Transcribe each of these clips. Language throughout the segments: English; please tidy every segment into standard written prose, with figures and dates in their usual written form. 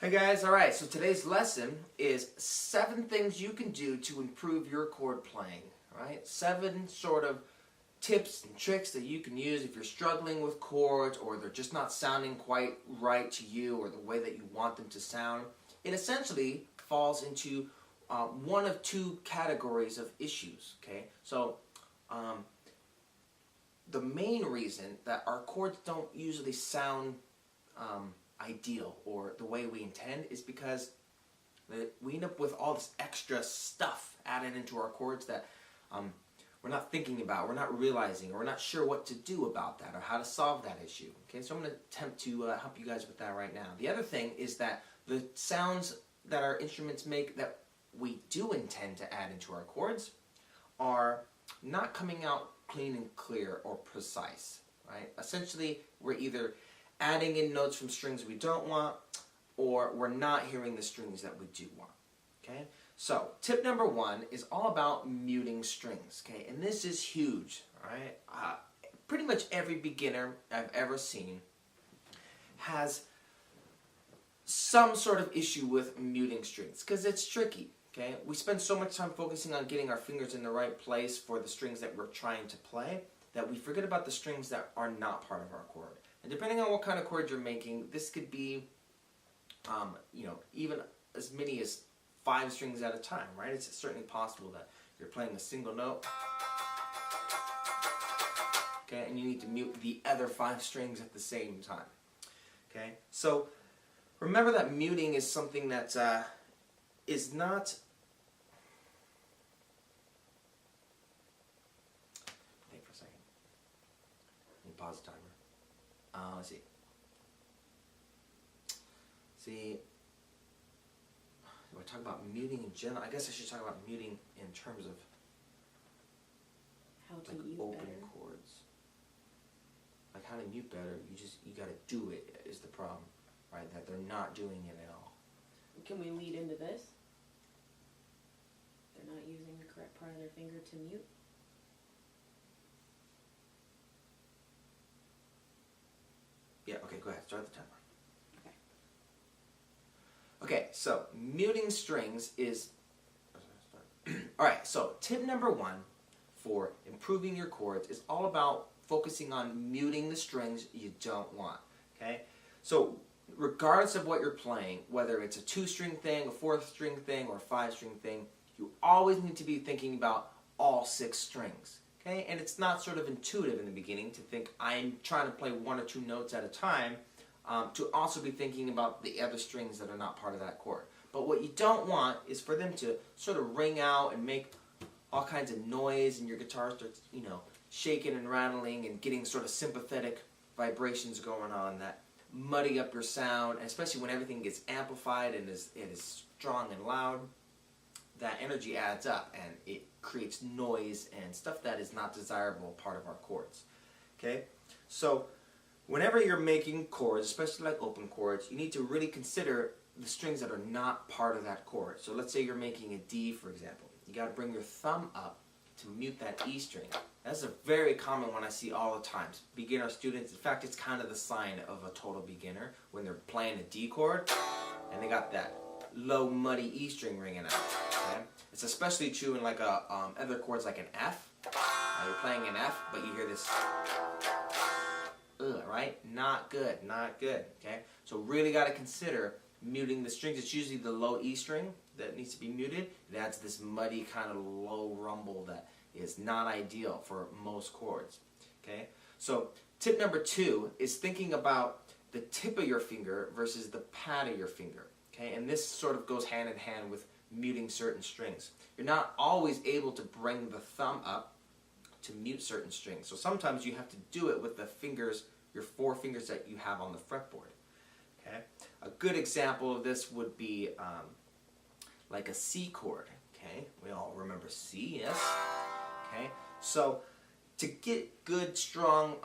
Hey guys, alright, so today's lesson is 7 things you can do to improve your chord playing, right? 7 sort of tips and tricks that you can use if you're struggling with chords or they're just not sounding quite right to you or the way that you want them to sound. It essentially falls into one of 2 categories of issues, okay? So, the main reason that our chords don't usually sound ideal or the way we intend is because we end up with all this extra stuff added into our chords that we're not thinking about, we're not realizing, or we're not sure what to do about that or how to solve that issue. Okay, so I'm going to attempt to help you guys with that right now. The other thing is that the sounds that our instruments make that we do intend to add into our chords are not coming out clean and clear or precise, right? Essentially, we're either adding in notes from strings we don't want, or we're not hearing the strings that we do want, okay? So, tip number 1 is all about muting strings, okay? And this is huge, all right? Pretty much every beginner I've ever seen has some sort of issue with muting strings, because it's tricky, okay? We spend so much time focusing on getting our fingers in the right place for the strings that we're trying to play that we forget about the strings that are not part of our chord. And depending on what kind of chord you're making, this could be, even as many as 5 strings at a time, right? It's certainly possible that you're playing a single note, okay, and you need to mute the other 5 strings at the same time, okay? So remember that muting is something that is not. Wait for a second. Let me pause the timer. Let's see. Do I talk about muting in general? I guess I should talk about muting in terms of how to like mute open better. chords. Like how to mute better, you gotta do it is the problem, right? That they're not doing it at all. Can we lead into this? They're not using the correct part of their finger to mute. Yeah, okay, go ahead, start the timer. Okay. Okay, so muting strings is, alright, so tip number 1 for improving your chords is all about focusing on muting the strings you don't want, okay? So regardless of what you're playing, whether it's a 2-string thing, a 4th-string thing, or a 5-string thing, you always need to be thinking about all 6 strings. Okay? And it's not sort of intuitive in the beginning to think I'm trying to play 1 or 2 notes at a time, to also be thinking about the other strings that are not part of that chord. But what you don't want is for them to sort of ring out and make all kinds of noise and your guitar starts, shaking and rattling and getting sort of sympathetic vibrations going on that muddy up your sound, and especially when everything gets amplified and it is strong and loud. That energy adds up and it creates noise and stuff that is not desirable part of our chords. Okay? So whenever you're making chords, especially like open chords, you need to really consider the strings that are not part of that chord. So let's say you're making a D, for example. You got to bring your thumb up to mute that E string. That's a very common one I see all the times. Beginner students, in fact, it's kind of the sign of a total beginner when they're playing a D chord and they got that low muddy E string ringing out. Okay? It's especially true in like other chords like an F. You're playing an F, but you hear this, right? Not good, not good. Okay, so really got to consider muting the strings. It's usually the low E string that needs to be muted. It adds this muddy kind of low rumble that is not ideal for most chords. Okay, so tip number 2 is thinking about the tip of your finger versus the pad of your finger. Okay, and this sort of goes hand in hand with muting certain strings. You're not always able to bring the thumb up to mute certain strings. So sometimes you have to do it with the fingers, your 4 fingers that you have on the fretboard. Okay, a good example of this would be like a C chord. Okay, we all remember C, yes? Okay, so to get good, strong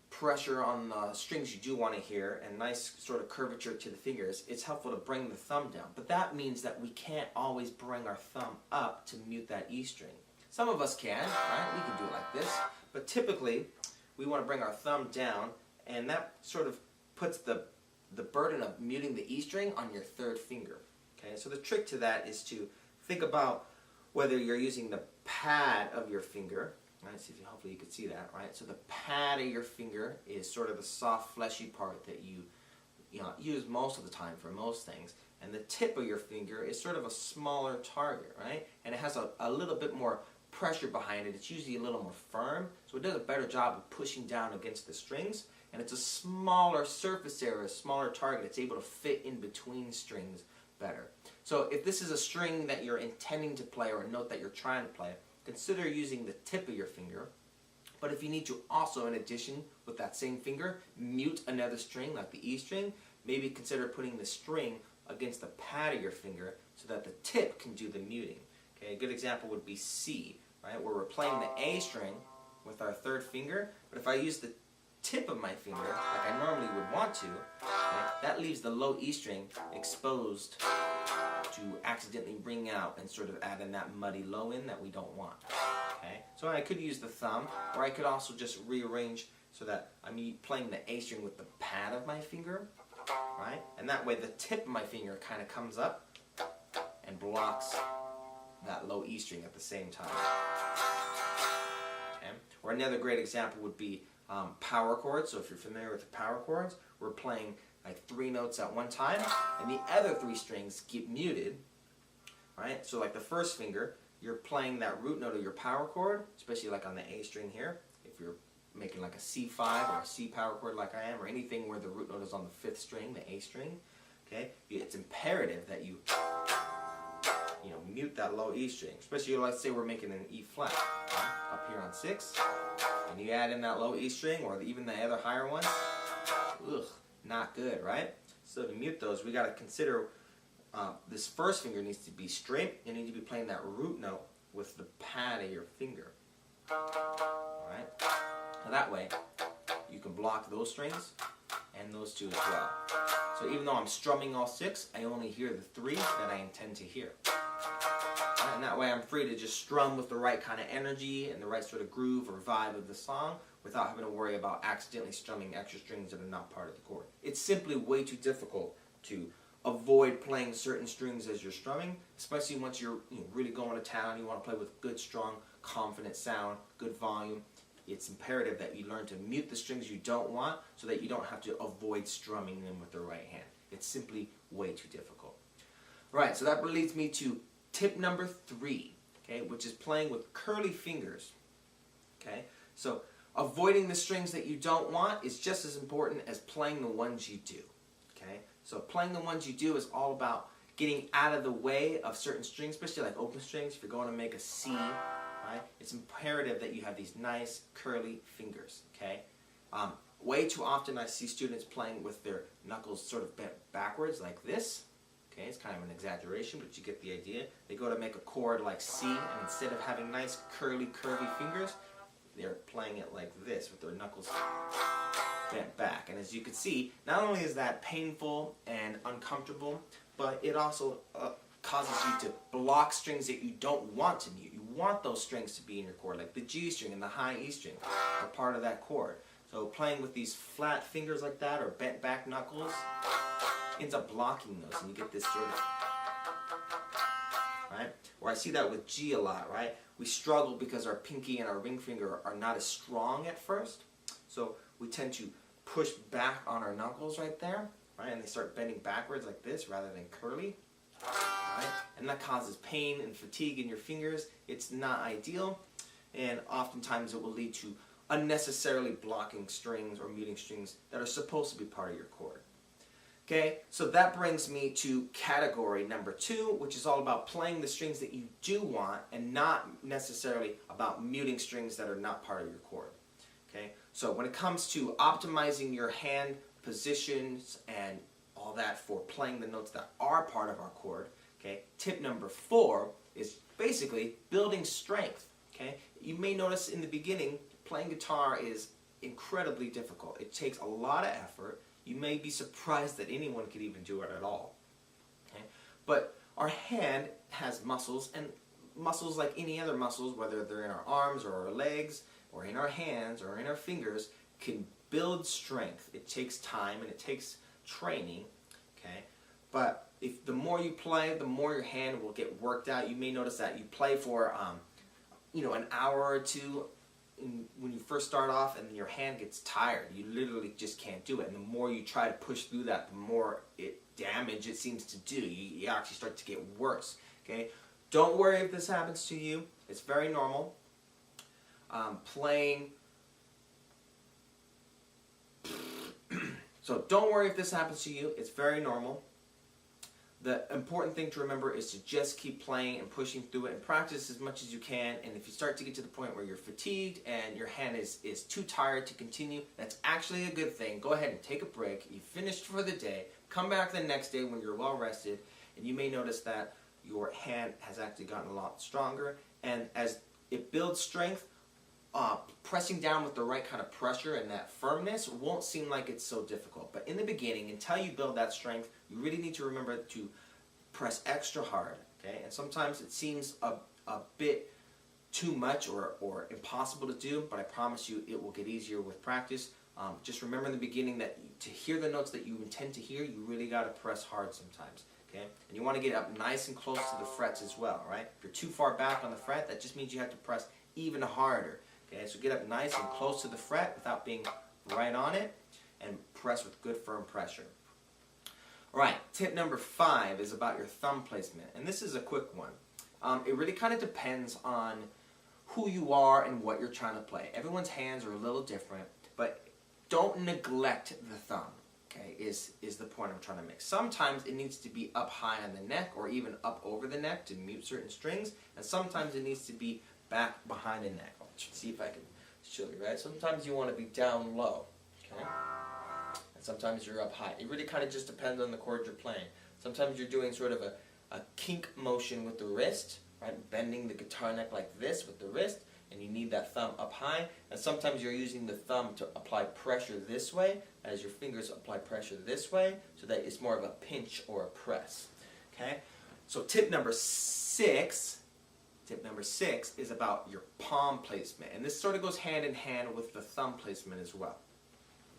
pressure on the strings you do want to hear and nice sort of curvature to the fingers, it's helpful to bring the thumb down. But that means that we can't always bring our thumb up to mute that E string. Some of us can, right? We can do it like this. But typically, we want to bring our thumb down, and that sort of puts the the burden of muting the E string on your third finger. Okay, so the trick to that is to think about whether you're using the pad of your finger. Right, see, hopefully you can see that, right? So the pad of your finger is sort of the soft, fleshy part that you use most of the time for most things. And the tip of your finger is sort of a smaller target, right? And it has a little bit more pressure behind it. It's usually a little more firm, so it does a better job of pushing down against the strings. And it's a smaller surface area, a smaller target. It's able to fit in between strings better. So if this is a string that you're intending to play or a note that you're trying to play, consider using the tip of your finger. But if you need to also, in addition, with that same finger, mute another string like the E string, maybe consider putting the string against the pad of your finger so that the tip can do the muting. Okay, a good example would be C, right, where we're playing the A string with our third finger, but if I use the tip of my finger like I normally would want to, okay, that leaves the low E string exposed to accidentally bring out and sort of add in that muddy low in that we don't want. Okay, so I could use the thumb, or I could also just rearrange so that I'm playing the A string with the pad of my finger, right? And that way the tip of my finger kind of comes up and blocks that low E string at the same time. Okay? Or another great example would be power chords. So if you're familiar with the power chords, we're playing like 3 notes at one time, and the other 3 strings get muted, right? So like the first finger, you're playing that root note of your power chord, especially like on the A string here. If you're making like a C5 or a C power chord like I am, or anything where the root note is on the 5th string, the A string, okay, it's imperative that you mute that low E string. Especially, let's say we're making an E flat, right, up here on 6, and you add in that low E string, or even the other higher one, not good, right? So to mute those, we got to consider this first finger needs to be straight. You need to be playing that root note with the pad of your finger. Alright? So that way, you can block those strings and those 2 as well. So even though I'm strumming all 6, I only hear the 3 that I intend to hear. Right? And that way I'm free to just strum with the right kind of energy and the right sort of groove or vibe of the song without having to worry about accidentally strumming extra strings that are not part of the chord. It's simply way too difficult to avoid playing certain strings as you're strumming, especially once you're really going to town, you want to play with good, strong, confident sound, good volume. It's imperative that you learn to mute the strings you don't want so that you don't have to avoid strumming them with the right hand. It's simply way too difficult. Right, so that leads me to tip number 3, okay, which is playing with curly fingers. Okay, so avoiding the strings that you don't want is just as important as playing the ones you do. Okay, so playing the ones you do is all about getting out of the way of certain strings, especially like open strings. If you're going to make a C, right, it's imperative that you have these nice curly fingers. Okay, way too often I see students playing with their knuckles sort of bent backwards like this. Okay, it's kind of an exaggeration, but you get the idea. They go to make a chord like C, and instead of having nice curvy fingers, they're playing it like this with their knuckles bent back. And as you can see, not only is that painful and uncomfortable, but it also causes you to block strings that you don't want to mute. You want those strings to be in your chord, like the G string and the high E string are part of that chord. So playing with these flat fingers like that or bent back knuckles ends up blocking those, and you get this sort of, right? Or I see that with G a lot, right? We struggle because our pinky and our ring finger are not as strong at first, so we tend to push back on our knuckles right there, right? And they start bending backwards like this rather than curly, right? And that causes pain and fatigue in your fingers. It's not ideal, and oftentimes it will lead to unnecessarily blocking strings or muting strings that are supposed to be part of your chord. Okay, so that brings me to category number 2, which is all about playing the strings that you do want and not necessarily about muting strings that are not part of your chord. Okay, so when it comes to optimizing your hand positions and all that for playing the notes that are part of our chord, okay, tip number 4 is basically building strength. Okay, you may notice in the beginning playing guitar is incredibly difficult. It takes a lot of effort. You may be surprised that anyone could even do it at all. Okay? But our hand has muscles, and muscles like any other muscles, whether they're in our arms or our legs or in our hands or in our fingers, can build strength. It takes time and it takes training, okay? But if the more you play, the more your hand will get worked out. You may notice that you play for, an hour or two when you first start off, and your hand gets tired. You literally just can't do it. And the more you try to push through that, the more damage it seems to do. You actually start to get worse, okay? Don't worry if this happens to you. It's very normal. So don't worry if this happens to you. It's very normal. The important thing to remember is to just keep playing and pushing through it and practice as much as you can. And if you start to get to the point where you're fatigued and your hand is too tired to continue, that's actually a good thing. Go ahead and take a break. You finished for the day. Come back the next day when you're well rested, and you may notice that your hand has actually gotten a lot stronger. And as it builds strength, pressing down with the right kind of pressure and that firmness won't seem like it's so difficult. But in the beginning, until you build that strength, you really need to remember to press extra hard, okay? And sometimes it seems a bit too much or impossible to do, but I promise you it will get easier with practice. Just remember in the beginning that to hear the notes that you intend to hear, you really got to press hard sometimes, okay? And you want to get up nice and close to the frets as well, right? If you're too far back on the fret, that just means you have to press even harder. Okay, so get up nice and close to the fret without being right on it, and press with good firm pressure. Alright, tip number 5 is about your thumb placement, and this is a quick one. It really kind of depends on who you are and what you're trying to play. Everyone's hands are a little different, but don't neglect the thumb, okay, is the point I'm trying to make. Sometimes it needs to be up high on the neck or even up over the neck to mute certain strings, and sometimes it needs to be back behind the neck. See if I can show you, right? Sometimes you want to be down low, okay? And sometimes you're up high. It really kind of just depends on the chord you're playing. Sometimes you're doing sort of a kink motion with the wrist, right? Bending the guitar neck like this with the wrist, and you need that thumb up high. And sometimes you're using the thumb to apply pressure this way, as your fingers apply pressure this way, so that it's more of a pinch or a press, okay? So tip number 6 is about your palm placement, and this sort of goes hand in hand with the thumb placement as well.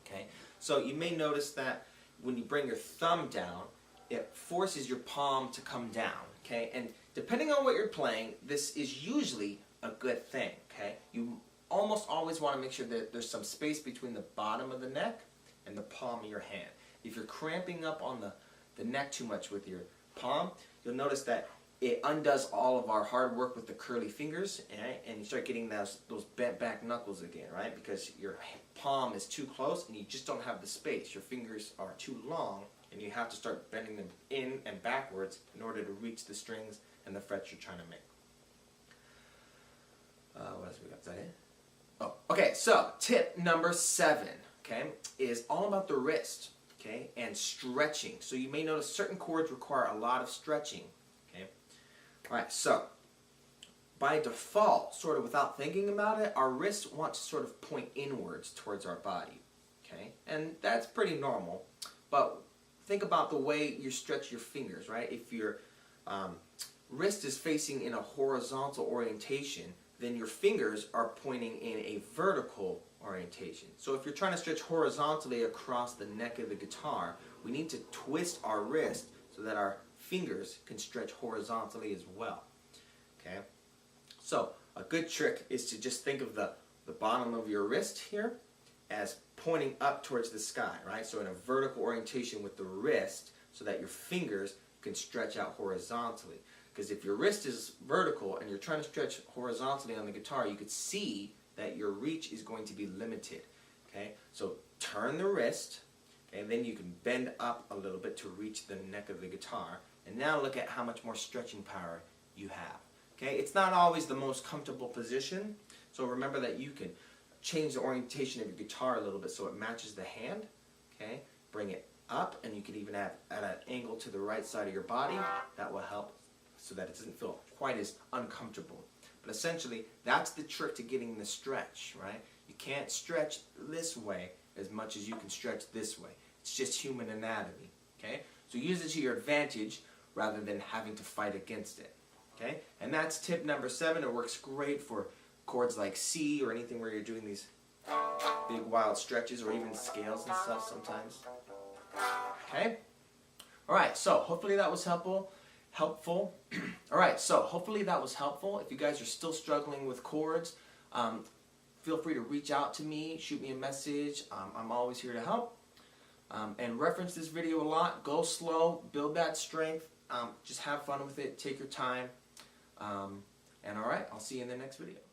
Okay, so you may notice that when you bring your thumb down, it forces your palm to come down. Okay, and depending on what you're playing, this is usually a good thing. Okay, you almost always want to make sure that there's some space between the bottom of the neck and the palm of your hand. If you're cramping up on the neck too much with your palm, you'll notice that it undoes all of our hard work with the curly fingers, right? And you start getting those bent back knuckles again, right? Because your palm is too close and you just don't have the space. Your fingers are too long and you have to start bending them in and backwards in order to reach the strings and the frets you're trying to make. What else we got? Is that it? Oh, okay, so tip number 7, okay, is all about the wrist, okay, and stretching. So you may notice certain chords require a lot of stretching. Alright, so by default, sort of without thinking about it, our wrists want to sort of point inwards towards our body, okay? And that's pretty normal, but think about the way you stretch your fingers, right? If your wrist is facing in a horizontal orientation, then your fingers are pointing in a vertical orientation. So if you're trying to stretch horizontally across the neck of the guitar, we need to twist our wrist so that our fingers can stretch horizontally as well. Okay? So a good trick is to just think of the bottom of your wrist here as pointing up towards the sky, right? So in a vertical orientation with the wrist so that your fingers can stretch out horizontally. Because if your wrist is vertical and you're trying to stretch horizontally on the guitar, you could see that your reach is going to be limited. Okay? So turn the wrist, okay, and then you can bend up a little bit to reach the neck of the guitar. And now look at how much more stretching power you have. Okay, it's not always the most comfortable position, so remember that you can change the orientation of your guitar a little bit so it matches the hand. Okay, bring it up, and you can even add an angle to the right side of your body. That will help so that it doesn't feel quite as uncomfortable. But essentially, that's the trick to getting the stretch, right? You can't stretch this way as much as you can stretch this way. It's just human anatomy. Okay, so use it to your advantage rather than having to fight against it. Okay? And that's tip number 7. It works great for chords like C or anything where you're doing these big wild stretches or even scales and stuff sometimes. Okay? Alright, so hopefully that was helpful. Alright, so hopefully that was helpful. If you guys are still struggling with chords, feel free to reach out to me, shoot me a message. I'm always here to help. And reference this video a lot. Go slow, build that strength, just have fun with it, take your time. And alright, I'll see you in the next video.